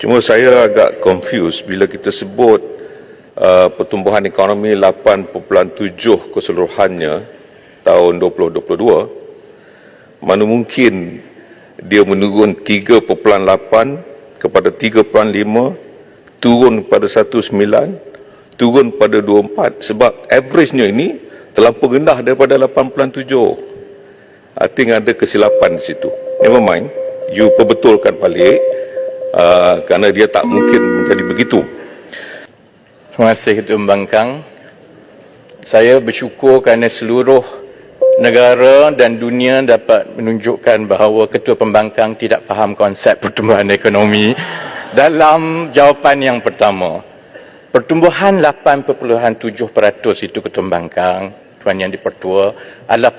Cuma saya agak confused bila kita sebut pertumbuhan ekonomi 8.7 keseluruhannya tahun 2022, mana mungkin dia menurun 3.8 kepada 3.5, turun pada 1.9, turun pada 2.4, sebab average-nya ini terlampau rendah daripada 8.7. I think ada kesilapan di situ. Never mind, you perbetulkan balik, kerana dia tak mungkin menjadi begitu. Terima kasih Ketua Pembangkang. Saya bersyukur kerana seluruh negara dan dunia dapat menunjukkan bahawa Ketua Pembangkang tidak faham konsep pertumbuhan ekonomi. Dalam jawapan yang pertama, pertumbuhan 8.7% itu Ketua Pembangkang, Tuan Yang di-Pertua, adalah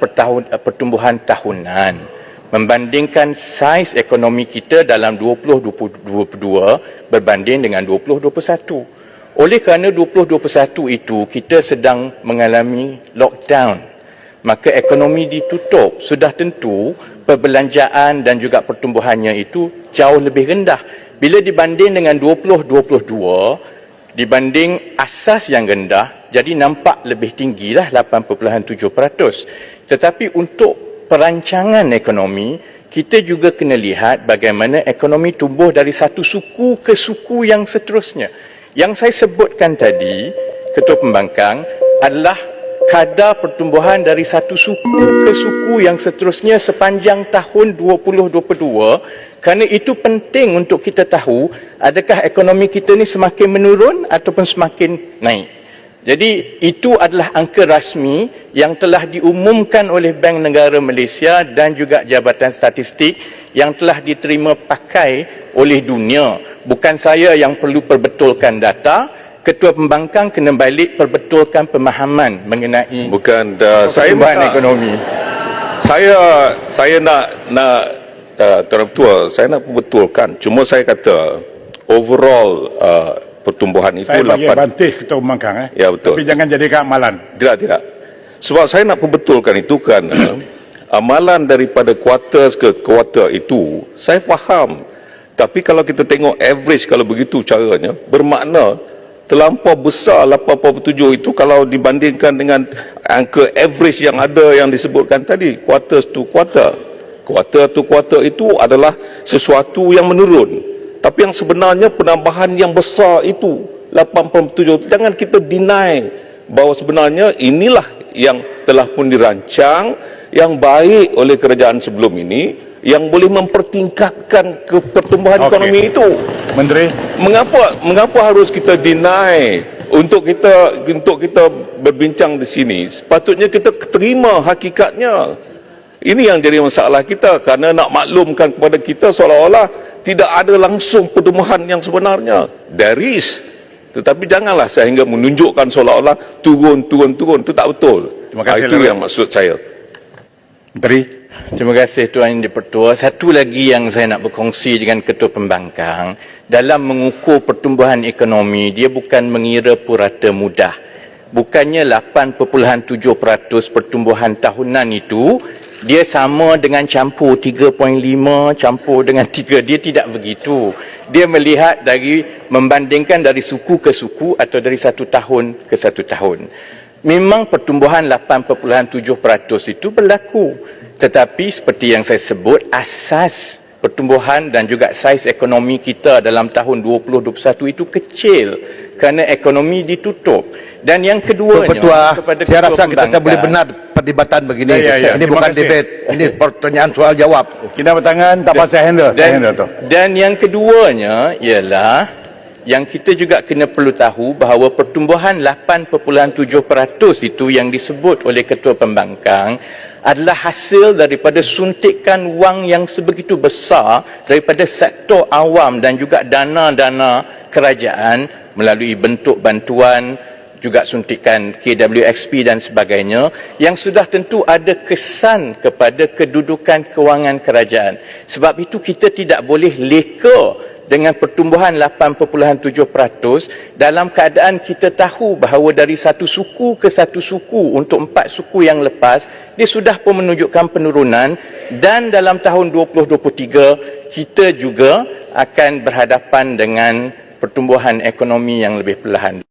pertumbuhan tahunan. Membandingkan saiz ekonomi kita dalam 2022 berbanding dengan 2021. Oleh kerana 2021 itu kita sedang mengalami lockdown, maka ekonomi ditutup, sudah tentu perbelanjaan dan juga pertumbuhannya itu jauh lebih rendah. Bila dibanding dengan 2022, dibanding asas yang rendah, jadi nampak lebih tinggilah 8.7%. Tetapi untuk perancangan ekonomi, kita juga kena lihat bagaimana ekonomi tumbuh dari satu suku ke suku yang seterusnya. Yang saya sebutkan tadi, Ketua Pembangkang, adalah kadar pertumbuhan dari satu suku ke suku yang seterusnya sepanjang tahun 2022, kerana itu penting untuk kita tahu adakah ekonomi kita ni semakin menurun ataupun semakin naik. Jadi itu adalah angka rasmi yang telah diumumkan oleh Bank Negara Malaysia dan juga Jabatan Statistik yang telah diterima pakai oleh dunia. Bukan saya yang perlu perbetulkan data, Ketua Pembangkang kena balik perbetulkan pemahaman mengenai pertumbuhan ekonomi. Saya nak Tuan Ketua, saya nak perbetulkan. Cuma saya kata overall pertumbuhan itu saya bagi bantih Ketua Pembangkang. Ya, betul. Tapi jangan jadikan amalan. Tidak. Sebab saya nak perbetulkan itu kerana amalan daripada kuarter ke kuarter itu saya faham. Tapi kalau kita tengok average, kalau begitu caranya, bermakna terlampau besar 8.7 itu kalau dibandingkan dengan angka average yang ada yang disebutkan tadi, quarter to quarter. Quarter to quarter itu adalah sesuatu yang menurun. Tapi yang sebenarnya penambahan yang besar itu 8.7, jangan kita deny bahawa sebenarnya inilah yang telah pun dirancang yang baik oleh kerajaan sebelum ini, yang boleh mempertingkatkan pertumbuhan ekonomi itu. Menteri, mengapa harus kita deny untuk kita berbincang di sini? Sepatutnya kita terima hakikatnya. Ini yang jadi masalah kita, kerana nak maklumkan kepada kita seolah-olah tidak ada langsung pertumbuhan yang sebenarnya. There is. Tetapi janganlah sehingga menunjukkan seolah-olah turun. Itu tak betul. Terima kasih. Itu yang maksud saya. Menteri. Terima kasih Tuan Yang di-Pertua. Satu lagi yang saya nak berkongsi dengan Ketua Pembangkang, dalam mengukur pertumbuhan ekonomi, dia bukan mengira purata mudah. Bukannya 8.7% pertumbuhan tahunan itu, dia sama dengan campur 3.5, campur dengan 3. Dia tidak begitu. Dia melihat membandingkan dari suku ke suku atau dari satu tahun ke satu tahun. Memang pertumbuhan 8.7% itu berlaku. Tetapi seperti yang saya sebut, asas pertumbuhan dan juga saiz ekonomi kita dalam tahun 2021 itu kecil kerana ekonomi ditutup. Dan yang keduanya, saya rasa kita tak boleh benar perdebatan begini. Ini bukan debate, ini pertanyaan soal jawab. Kita bertangan, tak pasal handle. Dan yang keduanya ialah yang kita juga kena perlu tahu bahawa pertumbuhan 8.7% itu yang disebut oleh Ketua Pembangkang adalah hasil daripada suntikan wang yang sebegitu besar daripada sektor awam dan juga dana-dana kerajaan melalui bentuk bantuan, juga suntikan KWXP dan sebagainya, yang sudah tentu ada kesan kepada kedudukan kewangan kerajaan. Sebab itu kita tidak boleh leka dengan pertumbuhan 8.7% dalam keadaan kita tahu bahawa dari satu suku ke satu suku untuk 4 suku yang lepas, dia sudah pun menunjukkan penurunan, dan dalam tahun 2023 kita juga akan berhadapan dengan pertumbuhan ekonomi yang lebih perlahan.